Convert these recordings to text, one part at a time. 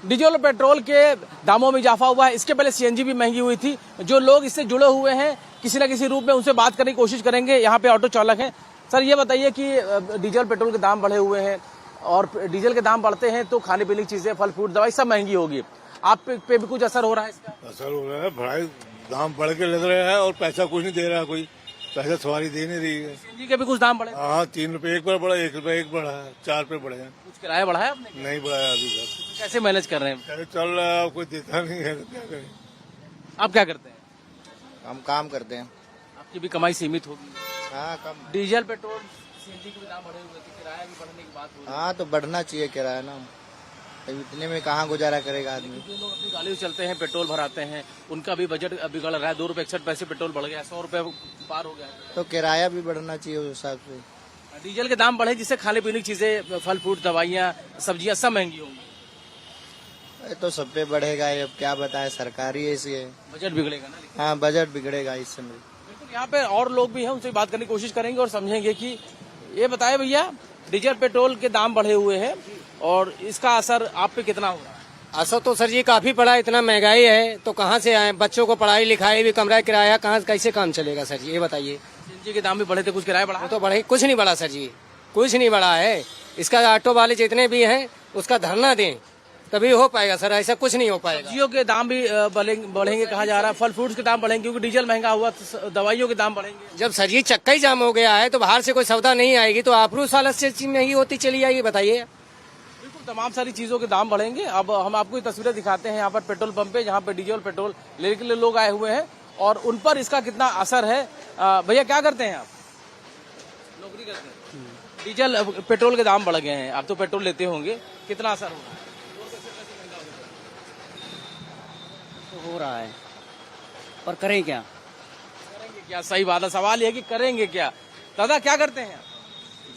Diesel और petrol के दामों में इजाफा हुआ है। इसके पहले सीएनजी भी महंगी हुई थी। जो लोग इससे जुड़े हुए हैं किसी न किसी रूप में उनसे बात करने की कोशिश करेंगे। यहाँ पे ऑटो चालक हैं। सर ये बताइए कि डीजल पेट्रोल के दाम बढ़े हुए हैं और डीजल के दाम बढ़ते हैं तो खाने पीने की चीजें, फल फ्रूट, दवाई सब महंगी होगी। आप पे भी कुछ असर हो रहा है इसका? असर हो रहा है, भाई दाम बढ़ के लग रहे हैं और पैसा कुछ नहीं दे रहा, कोई पैसा सवारी दे नहीं रही है। सीएनजी के भी कुछ दाम बढ़े? हाँ, 3 रुपए एक बार बढ़ा, 1 रुपए एक बढ़ा है, 4 रुपए बढ़े हैं। कुछ किराया बढ़ा है आपने? नहीं बढ़ाया अभी तक। कैसे मैनेज कर रहे हैं? कैसे चल रहा है, कोई देता नहीं है तो क्या करें। आप क्या करते हैं? हम काम करते हैं। आपकी भी कमाई सीमित होगी। हाँ कम। डीजल पेट्रोल सीएनजी के भी दाम बढ़े हुए थे, किराया भी बढ़ने की बात हो रही है। हाँ तो बढ़ना चाहिए किराया ना, अब इतने में कहाँ गुजारा करेगा आदमी। जो लोग अपनी गाड़ी से चलते हैं, पेट्रोल भराते हैं, उनका भी बजट बिगड़ रहा है। 2 रुपए 61 पैसे पेट्रोल बढ़ गया, 100 रुपए पार हो गया। तो किराया भी बढ़ना चाहिए उस हिसाब से। डीजल के दाम बढ़े जिससे खाने पीने की चीजें, फल फ्रूट, दवाइयाँ, सब्जियाँ सब महंगी होंगी। ये तो सब पे बढ़ेगा, ये अब क्या बताए, सरकारी ऐसी है। बजट बिगड़ेगा ना। हाँ बजट बिगड़ेगा इस समय। बिल्कुल, यहाँ पे और लोग भी हैं, उनसे बात करने की कोशिश करेंगे और समझेंगे कि ये बताए भैया, डीजल पेट्रोल के दाम बढ़े हुए हैं और इसका असर आप पे कितना हो रहा है? असर तो सर जी काफी पड़ा, इतना महंगाई है तो कहाँ से आए, बच्चों को पढ़ाई लिखाई भी, कमरा किराया, कहाँ कैसे काम चलेगा सर जी, ये बताइए। सीएनजी के दाम भी बढ़े थे, कुछ किराया बढ़ा? वो तो बढ़े, कुछ नहीं बढ़ा सर जी, कुछ नहीं बढ़ा है। इसका ऑटो वाले जितने भी हैं उसका धरना दें तभी हो पाएगा सर, ऐसा कुछ नहीं हो पाएगा। सब्जियों के दाम भी बढ़ेंगे कहा जा रहा है, फल फ्रूट्स के दाम बढ़ेंगे क्योंकि डीजल महंगा हुआ, तो दवाइयों के दाम बढ़ेंगे। जब सर जी चक्का ही जाम हो गया है तो बाहर से कोई सौदा नहीं आएगी तो आपरू साल से चीज महंगी होती चली जाएगी, बताइए। बिल्कुल, तमाम सारी चीजों के दाम बढ़ेंगे। अब हम आपको ये तस्वीरें दिखाते हैं यहाँ पर पेट्रोल पंप पे, जहाँ पे डीजल पेट्रोल लेने के लिए लोग आए हुए हैं और उन पर इसका कितना असर है। भैया क्या करते हैं आप? नौकरी करते हैं। डीजल पेट्रोल के दाम बढ़ गए हैं, आप तो पेट्रोल लेते होंगे, कितना असर होगा? हो रहा है, पर करें क्या? करेंगे क्या? सही बात है, सवाल ये है कि करेंगे क्या। दादा क्या करते हैं आप?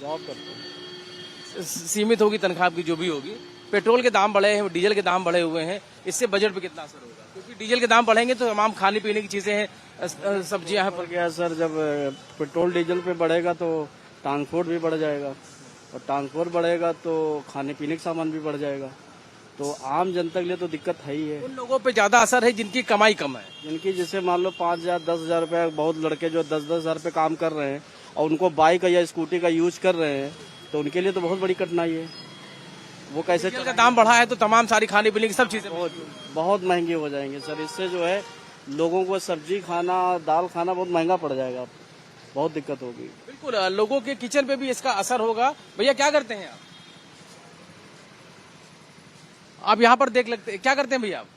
जॉब करते हैं। सीमित होगी तनख्वाह की जो भी होगी। पेट्रोल के दाम बढ़े हैं, डीजल के दाम बढ़े हुए हैं, इससे बजट पे कितना असर होगा? क्योंकि डीजल के दाम बढ़ेंगे तो तमाम खाने पीने की चीजें हैं, सब्जियां हैं। पर क्या सर, जब पेट्रोल डीजल पे बढ़ेगा तो ट्रांसपोर्ट भी बढ़ जाएगा और ट्रांसपोर्ट बढ़ेगा तो खाने पीने का सामान भी बढ़ जाएगा, तो आम जनता के लिए तो दिक्कत है ही है। उन लोगों पे ज्यादा असर है जिनकी कमाई कम है, जिनकी जैसे मान लो 5,000 10,000 रुपये, बहुत लड़के जो 10-10 हजार पे काम कर रहे हैं और उनको बाइक या स्कूटी का यूज कर रहे हैं तो उनके लिए तो बहुत बड़ी कठिनाई है। वो कैसे डीजल का दाम बढ़ा है तो तमाम सारी खाने पीने की सब चीजें बहुत महंगे हो जाएंगे सर। इससे जो है लोगों को सब्जी खाना, दाल खाना बहुत महंगा पड़ जाएगा, बहुत दिक्कत होगी। बिल्कुल, लोगों के किचन पे भी इसका असर होगा। भैया क्या करते हैं आप यहाँ पर देख लगते, क्या करते हैं भैया आप?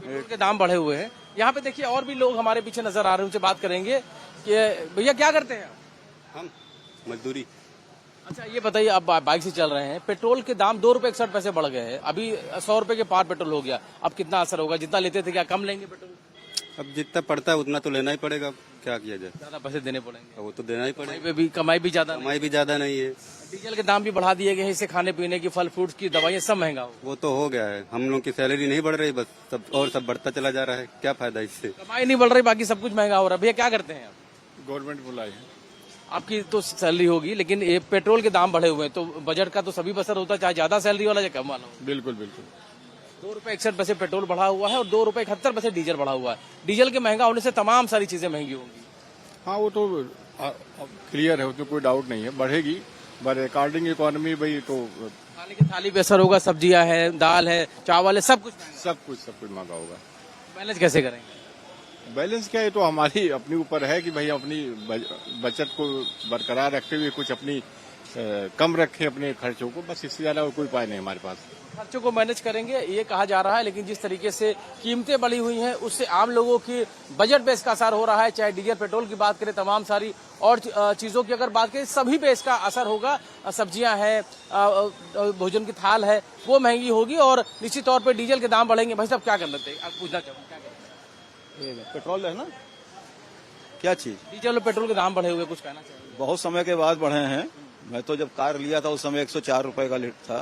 पेट्रोल के दाम बढ़े हुए हैं। यहाँ पे देखिए और भी लोग हमारे पीछे नजर आ रहे हैं, उनसे बात करेंगे कि भैया क्या करते हैं आप? हम मजदूरी। अच्छा ये बताइए, आप बाइक से चल रहे हैं, पेट्रोल के दाम 2 रुपए 61 पैसे बढ़ गए हैं, अभी 100 रुपए के पार पेट्रोल हो गया, अब कितना असर होगा? जितना लेते थे क्या कम लेंगे पेट्रोल? अब जितना पड़ता है उतना तो लेना ही पड़ेगा, क्या किया जाए। ज्यादा पैसे देने पड़ेंगे, वो तो देना ही पड़ेगा। कमाई भी ज्यादा। कमाई भी ज्यादा नहीं है। डीजल के दाम भी बढ़ा दिए गए हैं, इससे खाने पीने की, फल फ्रूट की, दवाइयाँ सब महंगा हो। वो तो हो गया है, हम लोग की सैलरी नहीं बढ़ रही, बस सब और सब बढ़ता चला जा रहा है, क्या फायदा इससे। कमाई नहीं बढ़ रही, बाकी सब कुछ महंगा हो रहा है। भैया क्या करते हैं आप? गवर्नमेंट बुलाई है। आपकी तो सैलरी होगी, लेकिन ये पेट्रोल के दाम बढ़े हुए हैं तो बजट का तो सभी बसर होता है, चाहे ज्यादा सैलरी वाला या कम वाला हो। बिल्कुल बिल्कुल। 2 रुपए 61 पैसे पेट्रोल बढ़ा हुआ है और 2 रुपए 71 पैसे डीजल बढ़ा हुआ है। डीजल के महंगा होने से तमाम सारी चीजें महंगी होंगी। हाँ वो तो क्लियर है, उसमें कोई डाउट नहीं है, बढ़ेगी, बट अकॉर्डिंग इकोनॉमी भाई तो खाने की थाली पे असर होगा, सब्जियां है, दाल है, चावल है, सब कुछ महंगा होगा। मैनेज कैसे करेंगे? बैलेंस क्या है तो हमारी अपने ऊपर है कि भाई अपनी बचत को बरकरार रखते हुए कुछ अपनी कम रखें अपने खर्चों को, बस इससे ज्यादा कोई उपाय नहीं हमारे पास। खर्चों को मैनेज करेंगे ये कहा जा रहा है, लेकिन जिस तरीके से कीमतें बढ़ी हुई हैं उससे आम लोगों की बजट पे इसका असर हो रहा है। चाहे डीजल पेट्रोल की बात करें, तमाम सारी और चीजों की अगर बात करें, सभी पे इसका असर होगा। सब्जियां हैं, भोजन की थाल है, वो महंगी होगी और निश्चित तौर पर डीजल के दाम बढ़ेंगे। भाई साहब क्या कर लेते हैं, आप पूछना चाहूँ क्या करते हैं? पेट्रोल है ना, क्या चीज, डीजल और पेट्रोल के दाम बढ़े हुए, कुछ कहना चाहिए? बहुत समय के बाद बढ़े हैं। मैं तो जब कार लिया था उस समय 104 रुपए का लीटर था,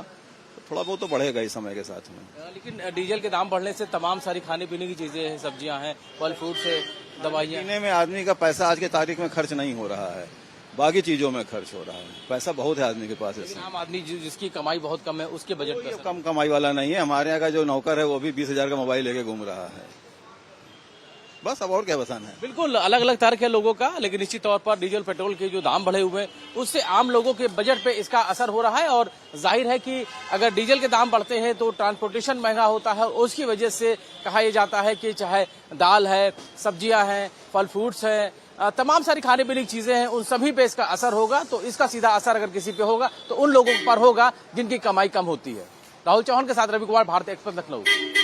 तो थोड़ा बहुत तो बढ़ेगा इस समय के साथ में। लेकिन डीजल के दाम बढ़ने से तमाम सारी खाने पीने की चीजें हैं, सब्जियां हैं, फल फ्रूट से, दवाइयां। महीने में आदमी का पैसा आज के तारीख में खर्च नहीं हो रहा है। बाकी चीजों में खर्च हो रहा है। पैसा बहुत है आदमी के पास इसमें। आम आदमी जिसकी कमाई बहुत कम है उसके बजट कोई पे कम कमाई वाला नहीं है। हमारे यहाँ का जो नौकर है वो भी 20,000 का मोबाइल लेके घूम रहा है। बस अब और क्या बताना है। बिल्कुल अलग अलग तर्क है लोगों का, लेकिन निश्चित तौर पर डीजल पेट्रोल के जो दाम बढ़े हुए हैं उससे आम लोगों के बजट पे इसका असर हो रहा है। और जाहिर है कि अगर डीजल के दाम बढ़ते हैं तो ट्रांसपोर्टेशन महंगा होता है, उसकी वजह से कहा यह जाता है कि चाहे दाल है, सब्जियां हैं, फल फ्रूट्स हैं, तमाम सारी खाने पीने की चीजें हैं, उन सभी पे इसका असर होगा। तो इसका सीधा असर अगर किसी पे होगा तो उन लोगों पर होगा जिनकी कमाई कम होती है। राहुल चौहान के साथ रवि कुमार, भारत एक्सप्रेस, लखनऊ।